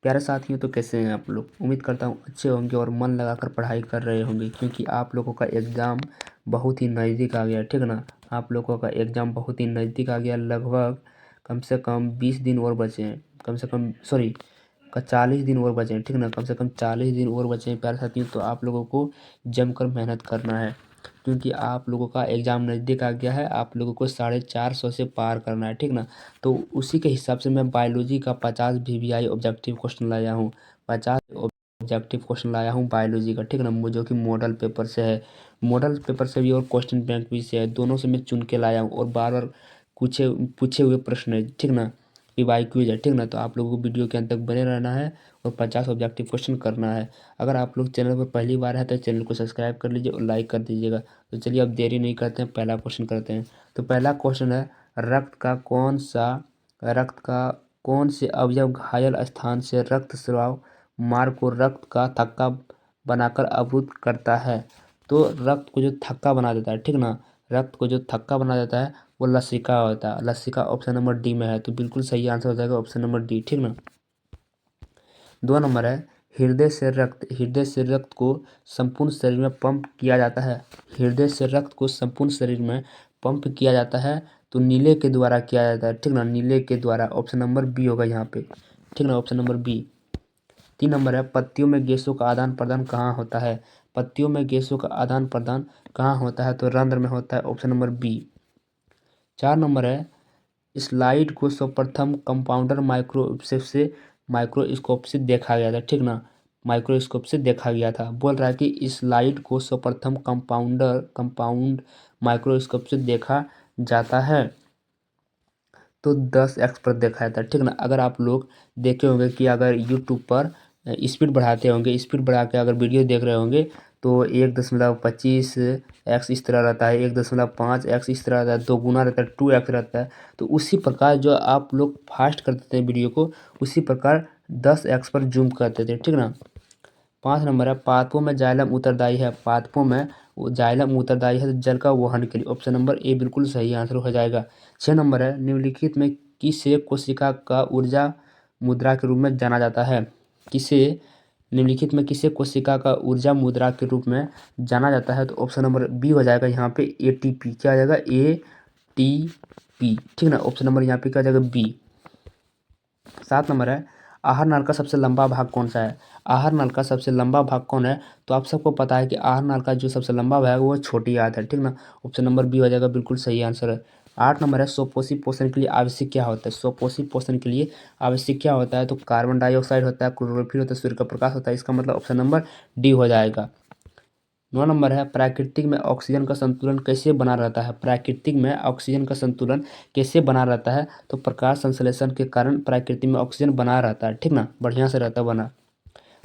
प्यारे साथियों, तो कैसे हैं आप लोग। उम्मीद करता हूँ अच्छे होंगे और मन लगाकर पढ़ाई कर रहे होंगे, क्योंकि आप लोगों का एग्ज़ाम बहुत ही नज़दीक आ गया। ठीक ना, आप लोगों का एग्ज़ाम बहुत ही नज़दीक आ गया। लगभग कम से कम 20 दिन और बचे हैं, कम से कम 40 दिन और बचे हैं। ठीक ना, कम से कम 40 दिन और बचे हैं प्यारे साथियों। तो आप लोगों को जमकर मेहनत करना है, क्योंकि आप लोगों का एग्ज़ाम नज़दीक आ गया है। आप लोगों को 450 से पार करना है। ठीक ना, तो उसी के हिसाब से मैं बायोलॉजी का 50 VVI ऑब्जेक्टिव क्वेश्चन लाया हूँ। 50 ऑब्जेक्टिव क्वेश्चन लाया हूँ बायोलॉजी का। ठीक ना, जो कि मॉडल पेपर से है। मॉडल पेपर से भी और क्वेश्चन बैंक भी से है, दोनों से मैं चुन के लाया हूँ। और बार बार पूछे पूछे हुए प्रश्न है। ठीक ना, PY क्विज है। ठीक ना, तो आप लोगों को वीडियो के अंत तक बने रहना है और 50 ऑब्जेक्टिव क्वेश्चन करना है। अगर आप लोग चैनल पर पहली बार है तो चैनल को सब्सक्राइब कर लीजिए और लाइक कर दीजिएगा। तो चलिए अब देरी नहीं करते हैं, पहला क्वेश्चन करते हैं। तो पहला क्वेश्चन है, रक्त का कौन से अवयव घायल स्थान से रक्त स्राव मार्ग को रक्त का थक्का बनाकर अवरुद्ध करता है। तो रक्त को जो थक्का बना देता है, ठीक ना, रक्त को जो थक्का बना देता है वो लसिका होता है। लसिका ऑप्शन नंबर डी में है, तो बिल्कुल सही आंसर हो जाएगा ऑप्शन नंबर डी। ठीक ना, 2 नंबर है, हृदय से रक्त को संपूर्ण शरीर में पंप किया जाता है। हृदय से रक्त को संपूर्ण शरीर में पंप किया जाता है तो नीले के द्वारा किया जाता है। ठीक ना, नीले के द्वारा, ऑप्शन नंबर बी होगा यहाँ पे। ठीक ना, ऑप्शन नंबर बी। 3 नंबर है, पत्तियों में गैसों का आदान प्रदान कहाँ होता है। पत्तियों में गैसों का आदान प्रदान कहाँ होता है, तो रंध्र में होता है, ऑप्शन नंबर बी। 4 नंबर है, स्लाइड को सर्वप्रथम कंपाउंडर माइक्रोस्कोप से देखा गया था। ठीक ना, माइक्रोस्कोप से देखा गया था। बोल रहा है कि स्लाइड को सर्वप्रथम कंपाउंड माइक्रोस्कोप से देखा जाता है, तो 10x पर देखा जाता है। ठीक ना, अगर आप लोग देखे होंगे कि अगर यूट्यूब पर स्पीड बढ़ाते होंगे, स्पीड बढ़ा के अगर वीडियो देख रहे होंगे तो 1.25x इस तरह रहता है, 1.5x इस तरह रहता है, 2 गुना रहता है, 2x रहता है। तो उसी प्रकार जो आप लोग फास्ट कर देते हैं वीडियो को, उसी प्रकार 10x पर जूम करते थे। ठीक ना, 5 नंबर है, पादपों में जाइलम उत्तरदायी है। पादपों में जाइलम उत्तरदायी है तो जल का वहन के लिए, ऑप्शन नंबर ए बिल्कुल सही आंसर हो जाएगा। 6 नंबर है, निम्नलिखित में किसे कोशिका का ऊर्जा मुद्रा के रूप में जाना जाता है। निम्नलिखित में किसे कोशिका का ऊर्जा मुद्रा के रूप में जाना जाता है, तो ऑप्शन नंबर बी हो जाएगा यहाँ पे, ATP। क्या हो जाएगा, ATP। ठीक ना, ऑप्शन नंबर यहाँ पे क्या हो जाएगा, बी। 7 नंबर है, आहार नाल का सबसे लंबा भाग कौन सा है। आहार नाल का सबसे लंबा भाग कौन है, तो आप सबको पता है कि आहार नाल का जो सबसे लंबा भाग है वो छोटी आंत है। ठीक ना, ऑप्शन नंबर बी हो जाएगा, बिल्कुल सही आंसर है। 8 नंबर है, स्वपोषी पोषण के लिए आवश्यक क्या होता है। स्वपोषी पोषण के लिए आवश्यक क्या होता है, तो कार्बन डाइऑक्साइड होता है, क्लोरोफिल होता है, सूर्य का प्रकाश होता है। इसका मतलब ऑप्शन नंबर डी हो जाएगा। 9 नंबर है, प्राकृतिक में ऑक्सीजन का संतुलन कैसे बना रहता है। प्राकृतिक में ऑक्सीजन का संतुलन कैसे बना रहता है, तो प्रकाश संश्लेषण के कारण प्राकृतिक में ऑक्सीजन बना रहता है। ठीक ना, बढ़िया से रहता बना।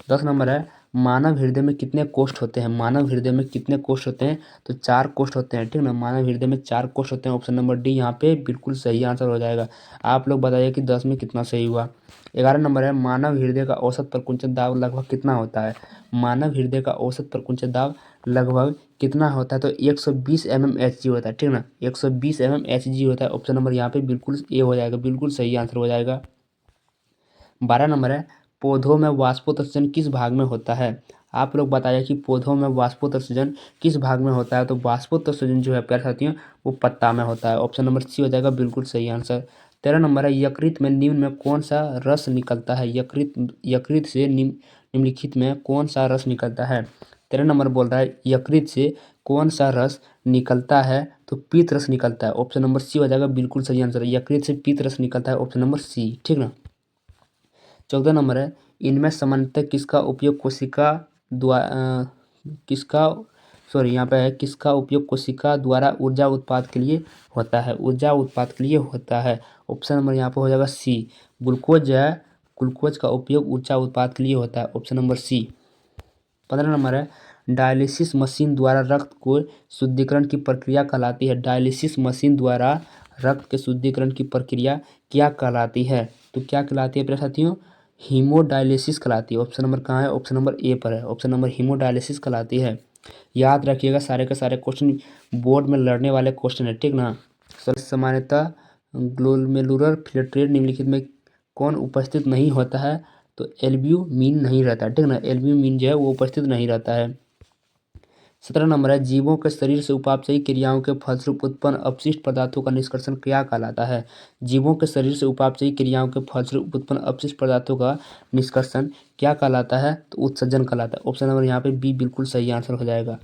10 नंबर है, मानव हृदय में कितने कोष्ठ होते हैं। मानव हृदय में कितने कोष्ठ होते हैं, तो 4 कोष्ठ होते हैं। ठीक ना, मानव हृदय में 4 कोष्ठ होते हैं, ऑप्शन नंबर डी यहाँ पे बिल्कुल सही आंसर हो जाएगा। आप लोग बताइए कि 10 में कितना सही हुआ। 11 नंबर है, मानव हृदय का औसत प्रकुंचन दाब लगभग कितना होता है। मानव हृदय का औसत प्रकुंचन दाब लगभग कितना होता है, तो 120 mmHg होता है। ठीक ना, 120 mmHg होता है, ऑप्शन नंबर यहाँ पे बिल्कुल ए हो जाएगा, बिल्कुल सही आंसर हो जाएगा। 12 नंबर है, पौधों में वाष्पोत्सर्जन किस भाग में होता है। आप लोग बताइए कि पौधों में वाष्पोत्सर्जन किस भाग में होता है, तो वाष्पोत्सर्जन जो है प्यारे साथियों वो पत्ता में होता है, ऑप्शन नंबर सी हो जाएगा, बिल्कुल सही आंसर। 13 नंबर है, यकृत में निम्न में कौन सा रस निकलता है। यकृत से निम्नलिखित में कौन सा रस निकलता है। 13 नंबर बोल रहा है, यकृत से कौन सा रस निकलता है, तो पीत रस निकलता है, ऑप्शन नंबर सी हो जाएगा, बिल्कुल सही आंसर है। यकृत से पीत रस निकलता है, ऑप्शन नंबर सी। ठीक ना, 14 नंबर है, इनमें सामान्यतः किसका उपयोग कोशिका द्वारा किसका यहाँ पे है, किसका उपयोग कोशिका द्वारा ऊर्जा उत्पाद के लिए होता है। ऊर्जा उत्पाद के लिए होता है, ऑप्शन नंबर यहाँ पे हो जाएगा सी। ग्लूकोज जो है, ग्लूकोज का उपयोग ऊर्जा उत्पाद के लिए होता है, ऑप्शन नंबर सी। 15 नंबर है, डायलिसिस मशीन द्वारा रक्त को शुद्धिकरण की प्रक्रिया कहलाती है। डायलिसिस मशीन द्वारा रक्त के शुद्धिकरण की प्रक्रिया क्या कहलाती है, तो क्या कहलाती है प्रिय साथियों, हीमोडायलिसिस कहलाती है। ऑप्शन नंबर कहाँ है, ऑप्शन नंबर ए पर है, ऑप्शन नंबर हीमोडायलिसिस कहलाती है। याद रखिएगा, सारे के सारे क्वेश्चन बोर्ड में लड़ने वाले क्वेश्चन है। ठीक ना, सामान्यतः ग्लोमेरुलर फिल्ट्रेट निम्नलिखित में कौन उपस्थित नहीं होता है, तो एल्ब्यूमिन नहीं रहता, ठीक ना, एल्ब्यूमिन जो है वो उपस्थित नहीं रहता है। 17 नंबर है, जीवों के शरीर से उपापचयी क्रियाओं के फलस्वरूप उत्पन्न अपशिष्ट पदार्थों का निष्कर्षण क्या कहलाता है? जीवों के शरीर से उपापचयी क्रियाओं के फलस्वरूप उत्पन्न अपशिष्ट पदार्थों का निष्कर्षण क्या कहलाता है? तो उत्सर्जन कहलाता है। ऑप्शन नंबर यहाँ पे बी बिल्कुल सही आंसर हो जाएगा।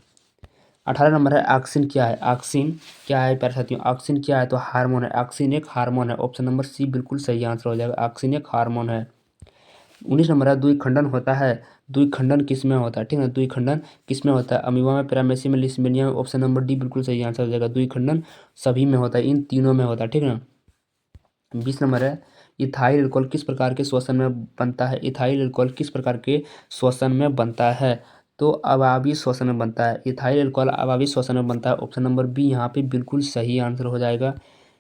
18 नंबर है, ऑक्सिन क्या है? ऑक्सिन क्या है प्यारे साथियों? ऑक्सिन क्या है? तो हार्मोन है। ऑक्सिन एक हार्मोन है। ऑप्शन नंबर सी बिल्कुल सही आंसर हो जाएगा। ऑक्सिन एक हार्मोन है। 19 नंबर है, द्विखंडन होता है। द्विखंडन किसमें होता है? ठीक है, द्विखंडन किसमें होता है? अमीबा में, पैरामेसी में, लिस्मेनिया में। ऑप्शन नंबर डी बिल्कुल सही आंसर हो जाएगा। द्विखंडन सभी में होता है, इन तीनों में होता है, ठीक है। 20 नंबर है, इथाइल अल्कोहल किस प्रकार के श्वसन में बनता है? इथाइल अल्कोहल किस प्रकार के श्वसन में बनता है? तो अवावी श्वसन में बनता है। इथाइल अल्कोहल अवावी श्वसन में बनता है। ऑप्शन नंबर बी यहाँ पे बिल्कुल सही आंसर हो जाएगा।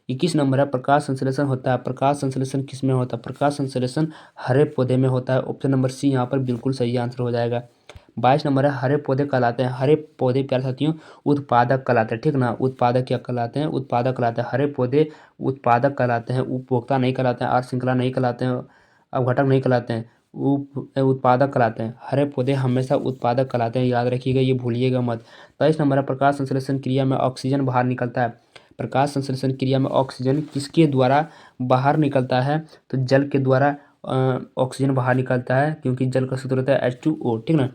21 नंबर है, प्रकाश संश्लेषण होता है। प्रकाश संश्लेषण किस में होता है? प्रकाश संश्लेषण हरे पौधे में होता है। ऑप्शन नंबर सी यहाँ पर बिल्कुल सही आंसर हो जाएगा। 22 नंबर है, हरे पौधे कहलाते हैं। हरे पौधे प्यारे साथियों उत्पादक कहलाते हैं, ठीक ना। उत्पादक क्या कहलाते हैं? उत्पादक कहलाते हैं। हरे पौधे उत्पादक कहलाते हैं, उपभोक्ता नहीं कहलाते हैं, आहार श्रृंखला नहीं कहलाते हैं, अवघटक नहीं कहलाते हैं, उत्पादक कहलाते हैं। हरे पौधे हमेशा उत्पादक कहलाते हैं, याद रखिएगा, ये भूलिएगा मत। 23 नंबर है, प्रकाश संश्लेषण क्रिया में ऑक्सीजन बाहर निकलता है। प्रकाश संश्लेषण क्रिया में ऑक्सीजन किसके द्वारा बाहर निकलता है? तो जल के द्वारा ऑक्सीजन बाहर निकलता है, क्योंकि जल का सूत्र होता है H2O, ठीक ना।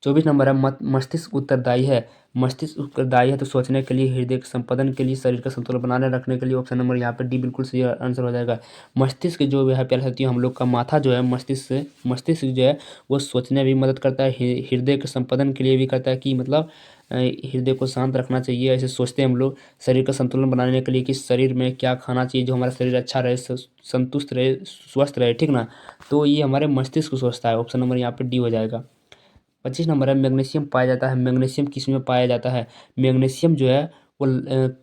24 नंबर है, मस्तिष्क उत्तरदायी है। मस्तिष्क उत्तरदायी है तो सोचने के लिए, हृदय के संपादन के लिए, शरीर का संतुलन बनाने रखने के लिए। ऑप्शन नंबर यहाँ पे डी बिल्कुल सही आंसर हो जाएगा। मस्तिष्क जो है प्यारे साथियों, हम लोग का माथा जो है, मस्तिष्क जो है वो सोचने भी मदद करता है, हृदय के संपादन के लिए भी करता है, कि मतलब हृदय को शांत रखना चाहिए, ऐसे सोचते हैं हम लोग। शरीर का संतुलन बनाने के लिए कि शरीर में क्या खाना चाहिए जो हमारा शरीर अच्छा रहे, संतुष्ट रहे, स्वस्थ रहे, ठीक ना। तो ये हमारे मस्तिष्क को सोचता है। ऑप्शन नंबर यहाँ पे डी हो जाएगा। 25 नंबर है, मैग्नीशियम पाया जाता है। मैग्नीशियम किस में पाया जाता है? मैग्नीशियम जो है वो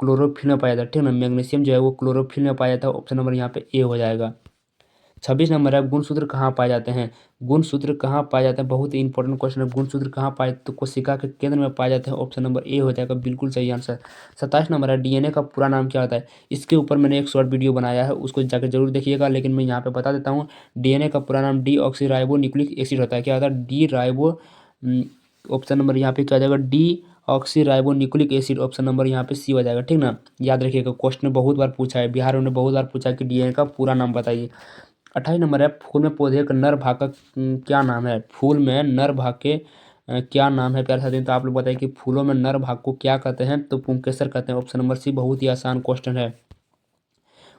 क्लोरोफिल में पाया जाता है, ठीक ना। मैग्नीशियम जो है वो क्लोरोफिल में पाया जाता है। ऑप्शन नंबर यहाँ पे ए हो जाएगा। 26 नंबर है, गुणसूत्र कहाँ पाए जाते हैं? गुणसूत्र कहाँ पाए जाते हैं? बहुत ही इंपॉर्टेंट क्वेश्चन है। गुणसूत्र कहाँ पाए? तो कोशिका के केंद्र में पाए जाते हैं। ऑप्शन नंबर ए हो जाएगा, बिल्कुल सही आंसर। 27 नंबर है, डीएनए का पूरा नाम क्या होता है? इसके ऊपर मैंने एक शॉर्ट वीडियो बनाया है, उसको जाकर जरूर देखिएगा, लेकिन मैं यहाँ पे बता देता हूँ। डीएनए का पूरा नाम D oxy ribo nucleic acid होता है। क्या होता है? D ribo. ऑप्शन नंबर यहाँ पे क्या आ जाएगा? D oxy ribo nucleic acid. Option number यहाँ पे सी हो जाएगा, ठीक ना। याद रखिएगा, क्वेश्चन बहुत बार पूछा है, बिहार में बहुत बार पूछा है कि डीएनए का पूरा नाम बताइए। 28 नंबर है, फूल में पौधे का नर भाग का क्या नाम है? फूल में नर भाग के क्या नाम है प्यारे साथियों? तो आप लोग बताइए कि फूलों में नर भाग को क्या कहते हैं? तो पुंकेसर कहते हैं। ऑप्शन नंबर सी बहुत ही आसान क्वेश्चन है।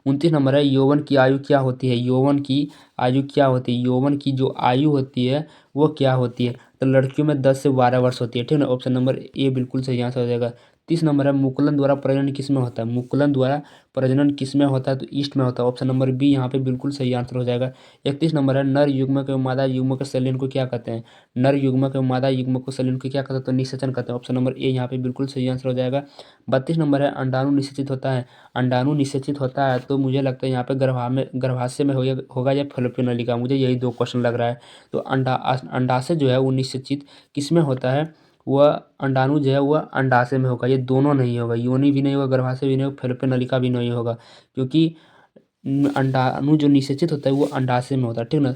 29 नंबर है, यौवन की आयु क्या होती है? यौवन की आयु क्या होती है? यौवन की जो आयु होती है वो क्या होती है? तो लड़कियों में 10 से 12 वर्ष होती है, ठीक है ना। ऑप्शन नंबर ए बिल्कुल सही आंसर हो जाएगा। 30 नंबर है, मुकुलन द्वारा प्रजनन किस में होता है? मुकुलन द्वारा प्रजनन किस में होता है? तो ईस्ट में होता है। ऑप्शन नंबर बी यहाँ पे बिल्कुल सही आंसर हो जाएगा। 31 नंबर है, नर युग्मक एवं मादा युग्मक सलियन को क्या कहते हैं? नर युग्मक एवं मादा युग्मक को सलियन को क्या कहते हैं? तो निषेचन कहते हैं। ऑप्शन नंबर ए यहाँ पे बिल्कुल सही आंसर हो जाएगा। 32 नंबर है, अंडाणु निषेचित होता है। अंडाणु निषेचित होता है तो मुझे लगता है यहाँ पे गर्भाशय में होगा या फैलोपियन नलिका, मुझे यही दो क्वेश्चन लग रहा है। तो अंडाशय जो है वो निषेचित किस में होता है? वह अंडाणु जो है वह अंडाशय में होगा, ये दोनों नहीं होगा, योनि भी नहीं होगा, गर्भाशय भी नहीं होगा, फैलोपियन नलिका भी नहीं होगा, क्योंकि अंडाणु जो निषेचित होता है वो अंडाशय में होता है, ठीक ना।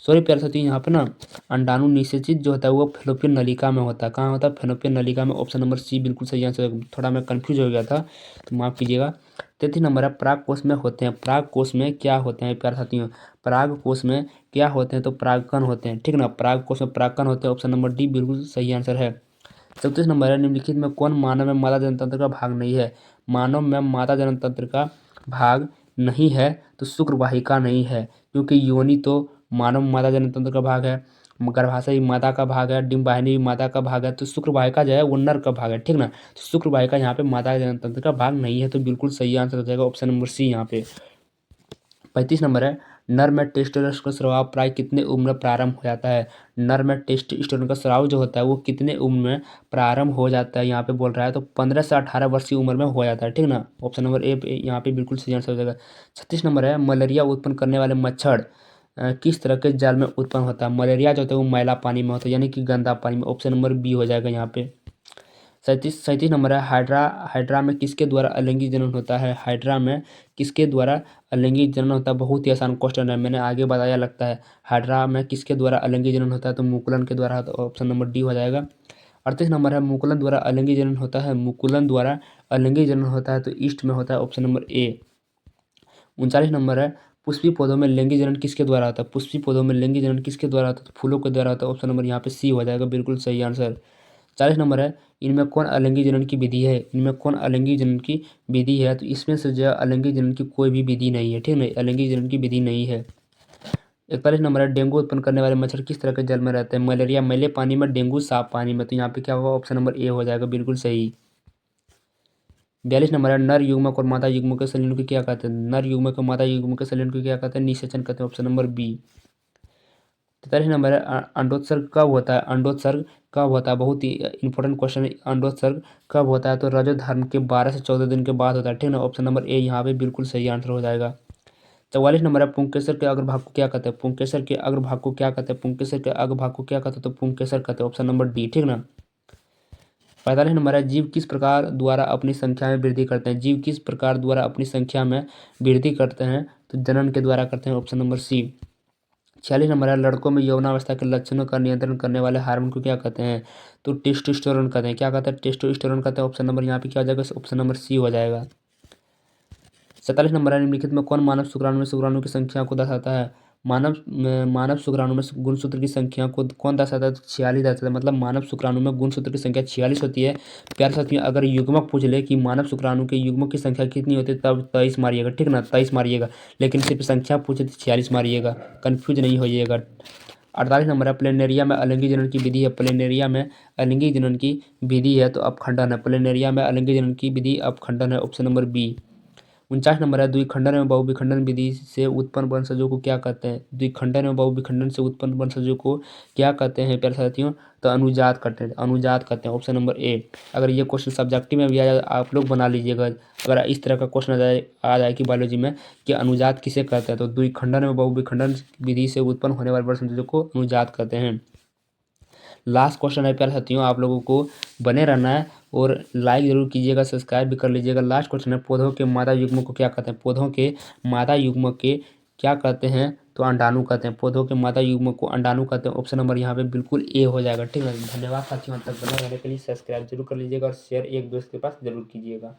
सॉरी प्यारे साथियों, यहाँ पे ना अंडाणु निषेचित जो होता है वो फैलोपियन नलिका में होता है। कहाँ होता है? फैलोपियन नलिका में। ऑप्शन नंबर सी बिल्कुल सही आंसर। थोड़ा मैं कंफ्यूज हो गया था तो माफ़ कीजिएगा। 33 नंबर है, पराग कोष में होते हैं। पराग कोष में क्या होते हैं प्यारे साथियों? पराग कोष में क्या होते हैं? तो परागकण होते हैं, ठीक ना। पराग कोष में परागकण होते हैं। ऑप्शन नंबर डी बिल्कुल सही आंसर है। 34 नंबर है, निम्नलिखित में कौन मानव में मादा जनतंत्र का भाग नहीं है? मानव में मादा जनतंत्र का भाग नहीं है तो शुक्र वाहिका नहीं है, क्योंकि योनि तो मानव मादा जनतंत्र का भाग है, गर्भाशय मादा का भाग है, डिंब वाहिनी भी मादा का भाग है, तो शुक्र वाहिका जो है वो नर का भाग है, ठीक ना। तो शुक्र वाहिका यहाँ पे मादा जनतंत्र का भाग नहीं है, तो बिल्कुल सही आंसर हो जाएगा ऑप्शन नंबर सी यहाँ पे। 35 नंबर है, नर में टेस्टोस्टेरोन का स्राव प्राय कितने उम्र में प्रारंभ हो जाता है? नर में टेस्टोस्टेरोन का स्राव जो होता है वो कितने उम्र में प्रारंभ हो जाता है? यहाँ पे बोल रहा है तो 15 से 18 वर्ष की उम्र में हो जाता है, ठीक ना। ऑप्शन नंबर ए यहाँ पे बिल्कुल सही आंसर हो जाएगा। 36 नंबर है, मलेरिया उत्पन्न करने वाले मच्छर किस तरह के जल में उत्पन्न होता है? मलेरिया जो होता है वो मैला पानी में होता है, यानी कि गंदा पानी में। ऑप्शन नंबर बी हो जाएगा यहाँ पे। 37 नंबर है हाइड्रा में किसके द्वारा अलैंगिक जनन होता है? हाइड्रा में किसके द्वारा अलैंगिक जनन होता है? बहुत ही आसान क्वेश्चन है, मैंने आगे बताया लगता है। हाइड्रा में किसके द्वारा अलैंगिक जनन होता है? तो मुकुलन के द्वारा, तो ऑप्शन नंबर डी हो जाएगा। 38 नंबर है मुकुलन द्वारा अलैंगिक जनन होता है? मुकुलन द्वारा अलैंगिक जनन होता है तो ईस्ट में होता है, ऑप्शन नंबर ए। 39 नंबर है पुष्पी पौधों में लैंगिक जनन किसके द्वारा होता है? पुष्पी पौधों में लैंगिक जनन किसके द्वारा होता है? तो फूलों के द्वारा होता है, ऑप्शन नंबर यहाँ पे सी हो जाएगा, बिल्कुल सही आंसर। 40 नंबर है इनमें कौन अलैंगिक जनन की विधि है? इनमें कौन अलैंगिक जनन की विधि है? तो इसमें से जो अलैंगिक जनन की कोई भी विधि नहीं है, ठीक है, अलैंगिक जनन की विधि नहीं है। 41 नंबर है डेंगू उत्पन्न करने वाले मच्छर किस तरह के जल में रहते हैं? मलेरिया मैले पानी में, डेंगू साफ पानी में, तो यहाँ पे क्या होगा, ऑप्शन नंबर ए हो जाएगा, बिल्कुल सही। 42 नंबर है नर युग्मक और मादा युग्मक के संलीन को क्या कहते हैं? नर युग्मक और मादा युग्मक के संलीन को क्या कहते हैं? निषेचन कहते हैं, ऑप्शन नंबर बी। 43 नंबर है अंडोत्सर्ग कब होता है? अंडोत्सर्ग कब होता है? बहुत ही इंपॉर्टेंट क्वेश्चन है। अंडोत्सर्ग कब होता है? तो रजो धर्म के 12 से 14 दिन के बाद होता है, ठीक है ना, ऑप्शन नंबर ए यहाँ पे बिल्कुल सही आंसर हो जाएगा। 44 नंबर है पुंकेसर के अग्रभाग को क्या कहते हैं? पुंकेसर के अग्रभाग को क्या कहते हैं? पुंकेसर के अग्रभाग को क्या कहते हैं? तो पुंकेसर कहते हैं, ऑप्शन नंबर डी, ठीक ना। 45 नंबर है जीव किस प्रकार द्वारा अपनी संख्या में वृद्धि करते हैं? जीव किस प्रकार द्वारा अपनी संख्या में वृद्धि करते हैं? तो जनन के द्वारा करते हैं, ऑप्शन नंबर सी। 46 नंबर है लड़कों में यौनावस्था के लक्षणों का नियंत्रण करने वाले हार्मोन को क्या कहते हैं? तो टेस्टोस्टेरोन कहते हैं। क्या कहते हैं? टेस्टोस्टेरोन कहते हैं, ऑप्शन नंबर यहाँ पे क्या हो जाएगा, ऑप्शन नंबर सी हो जाएगा। 47 नंबर है निम्नलिखित में कौन मानव शुक्राणु में शुक्राणु की संख्या को दर्शाता है? मानव शुक्राणु में गुणसूत्र की संख्या को कौन दर्शाता है? 46 दर्शाता है, मतलब मानव शुक्राणु में गुणसूत्र की संख्या 46 होती है। प्यारे साथियों, अगर युग्मक पूछ ले कि मानव शुक्राणु के युग्मक की संख्या कितनी होती है, तब 23 मारिएगा, ठीक ना, 23 मारिएगा, लेकिन सिर्फ संख्या पूछे तो 46 मारिएगा, कन्फ्यूज नहीं होइएगा। 48 नंबर है प्लेनेरिया में अलैंगिक जनन की विधि है? प्लेनेरिया में अलैंगिक जनन की विधि है तो अपखंडन है। प्लेनेरिया में अलैंगिक जनन की विधि अपखंडन है, ऑप्शन नंबर बी। 49 नंबर है द्विखंडन एवं बहुविखंडन विधि से उत्पन्न वंशजों को क्या कहते हैं? द्विखंडन एवं बहुविखंडन से उत्पन्न वंशजों को क्या कहते हैं प्यारे साथियों? तो अनुजात कहते हैं, अनुजात कहते हैं, ऑप्शन नंबर ए। अगर ये क्वेश्चन सब्जेक्टिव में भी आ जाए आप लोग बना लीजिएगा, अगर इस तरह का क्वेश्चन आ जाए कि बायोलॉजी में कि अनुजात किसे कहते हैं, तो द्विखंडन एवं बहुविखंडन विधि से उत्पन्न होने वाले वंशजों को अनुजात कहते हैं। लास्ट क्वेश्चन है प्यारे साथियों, आप लोगों को बने रहना है और लाइक जरूर कीजिएगा, सब्सक्राइब भी कर लीजिएगा। लास्ट क्वेश्चन है पौधों के मादा युग्म को क्या कहते हैं? पौधों के मादा युग्म के क्या कहते हैं? तो अंडाणु कहते हैं। पौधों के मादा युग्म को अंडाणु कहते हैं, ऑप्शन नंबर यहाँ पे बिल्कुल ए हो जाएगा, ठीक है। धन्यवाद साथियों, अंत तक बने रहने के लिए सब्सक्राइब जरूर कर लीजिएगा और शेयर एक दोस्त के पास जरूर कीजिएगा।